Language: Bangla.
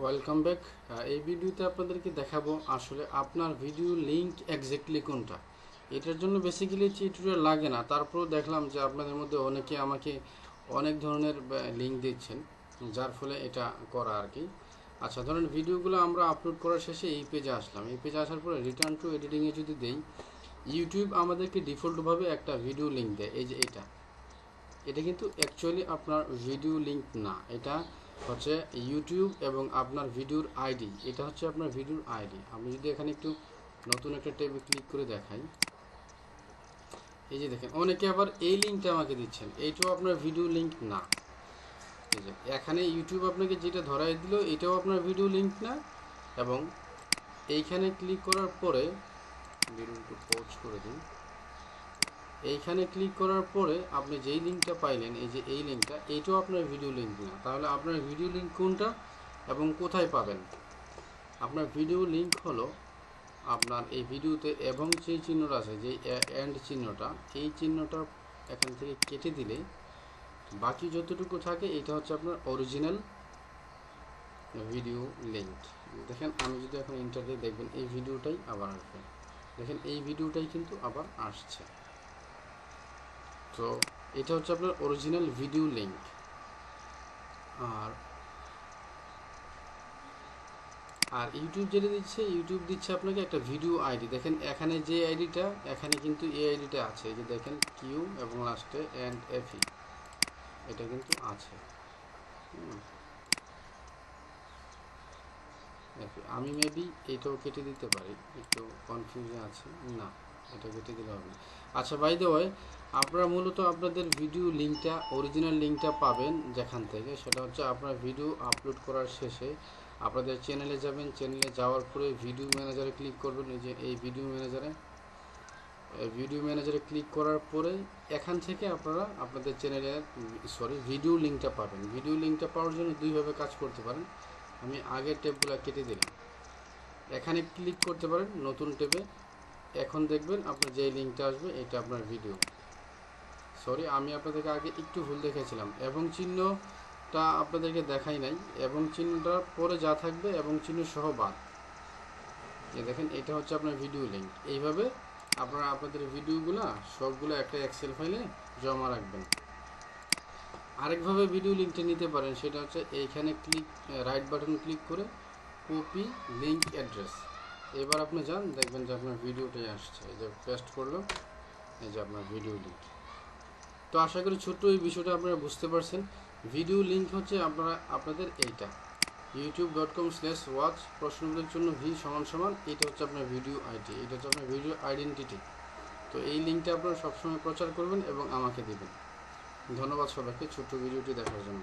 Welcome back. এই ভিডিওতে আপনাদেরকে দেখাবো আসলে আপনার ভিডিও লিংক এক্স্যাক্টলি কোনটা। এটার জন্য বেসিক্যালি টিউটোরিয়াল লাগে না, তারপরেও দেখলাম যে আপনাদের মধ্যে অনেকে আমাকে অনেক ধরনের লিংক দিচ্ছেন, যার ফলে এটা করা আর কি। আচ্ছা, ধরেন ভিডিওগুলো আমরা আপলোড করার শেষে এই পেজে আসলাম। এই পেজে আসার পরে রিটার্ন টু এডিটিংয়ে যদি দেই, ইউটিউব আমাদেরকে ডিফল্টভাবে একটা ভিডিও লিংক দেয়। এই যে এটা কিন্তু অ্যাকচুয়ালি আপনার ভিডিও লিংক না, এটা হচ্ছে ইউটিউব এবং আপনার ভিডিওর আইডি। এটা হচ্ছে আপনার ভিডিওর আইডি। আমি যদি এখানে একটু নতুন একটা ট্যাবে ক্লিক করে দেখাই, এই যে দেখেন অনেকে আবার এই লিঙ্কটা আমাকে দিচ্ছেন, এইটাও আপনার ভিডিও লিঙ্ক না। এই যে এখানে ইউটিউব আপনাকে যেটা ধরাই দিল এটাও আপনার ভিডিও লিঙ্ক না, এবং এইখানে ক্লিক করার পরে ভিডিওটা পজ করে দিন। এইখানে ক্লিক করার পরে আপনি যেই লিঙ্কটা পাইলেন, এই যে এই লিঙ্কটা, এইটাও আপনার ভিডিও লিঙ্ক না। তাহলে আপনার ভিডিও লিঙ্ক কোনটা এবং কোথায় পাবেন? আপনার ভিডিও লিঙ্ক হলো আপনার এই ভিডিওতে এবং যে চিহ্নটা আছে, যে এন্ড চিহ্নটা, এই চিহ্নটা এখান থেকে কেটে দিলে বাকি যতটুকু থাকে এটা হচ্ছে আপনার অরিজিনাল ভিডিও লিঙ্ক। দেখেন আমি যদি এখন এন্টার দিই, দেখবেন এই ভিডিওটাই আবার আসবে। দেখেন এই ভিডিওটাই কিন্তু আবার আসছে। তো এটা হচ্ছে আপনার অরিজিনাল ভিডিও লিঙ্ক। আর ইউটিউব যেটা দিচ্ছে, ইউটিউব দিচ্ছে আপনাকে একটা ভিডিও আইডি। দেখেন এখানে যে আইডিটা, এখানে কিন্তু এই আইডিটা আছে, এই যে দেখেন কিউ এবং লাস্টে এন্ড এফি, এটা কিন্তু আছে। আমি মেবি এটাও কেটে দিতে পারি, একটু কনফিউশন আছে। না, এটা কেটে দিলে হবে না। আচ্ছা, বাই দ্য ওয়ে, আপনারা মূলত আপনাদের ভিডিও লিঙ্কটা, অরিজিনাল লিঙ্কটা পাবেন যেখান থেকে, সেটা হচ্ছে আপনার ভিডিও আপলোড করার শেষে আপনাদের চ্যানেলে যাবেন। চ্যানেলে যাওয়ার পরে ভিডিও ম্যানেজারে ক্লিক করবেন। এই যে এই ভিডিও ম্যানেজারে ক্লিক করার পরে এখান থেকে আপনারা আপনাদের চ্যানেলের ভিডিও লিঙ্কটা পাবেন। ভিডিও লিঙ্কটা পাওয়ার জন্য দুইভাবে কাজ করতে পারেন। আমি আগের ট্যাবগুলো কেটে দিলাম, এখানে ক্লিক করতে পারেন নতুন ট্যাবে। এখন দেখবেন আপনার যে লিঙ্কটা আসবে এটা আপনার ভিডিও। আমি আপনাদেরকে আগে একটু ভুল দেখেছিলাম, এবং চিহ্নটা আপনাদেরকে দেখাই নাই। এবং চিহ্নটার পরে যা থাকবে এবং চিহ্ন সহ বাদ, এই দেখেন এটা হচ্ছে আপনার ভিডিও লিঙ্ক। এইভাবে আপনারা আপনাদের ভিডিওগুলো সবগুলো একটা এক্সেল ফাইলে জমা রাখবেন। আরেকভাবে ভিডিও লিঙ্কটা নিতে পারেন, সেটা হচ্ছে এইখানে রাইট বাটন ক্লিক করে কপি লিঙ্ক অ্যাড্রেস। এবার আপনি যান, দেখবেন যে আপনার ভিডিওটাই আসছে। এই যে পেস্ট করলো, এই যে আপনার ভিডিও লিঙ্ক। তো আশা করি ছোট্ট এই বিষয়টা আপনারা বুঝতে পারছেন। ভিডিও লিঙ্ক হচ্ছে আপনাদের এইটা youtube.com/watch প্রশ্নগুলোর জন্য v = এটা হচ্ছে আপনার ভিডিও আইডি, এটা হচ্ছে আপনার ভিডিও আইডেন্টিটি। তো এই লিঙ্কটা আপনারা সবসময় প্রচার করবেন এবং আমাকে দিবেন। ধন্যবাদ সবাইকে ছোট্ট ভিডিওটি দেখার জন্য।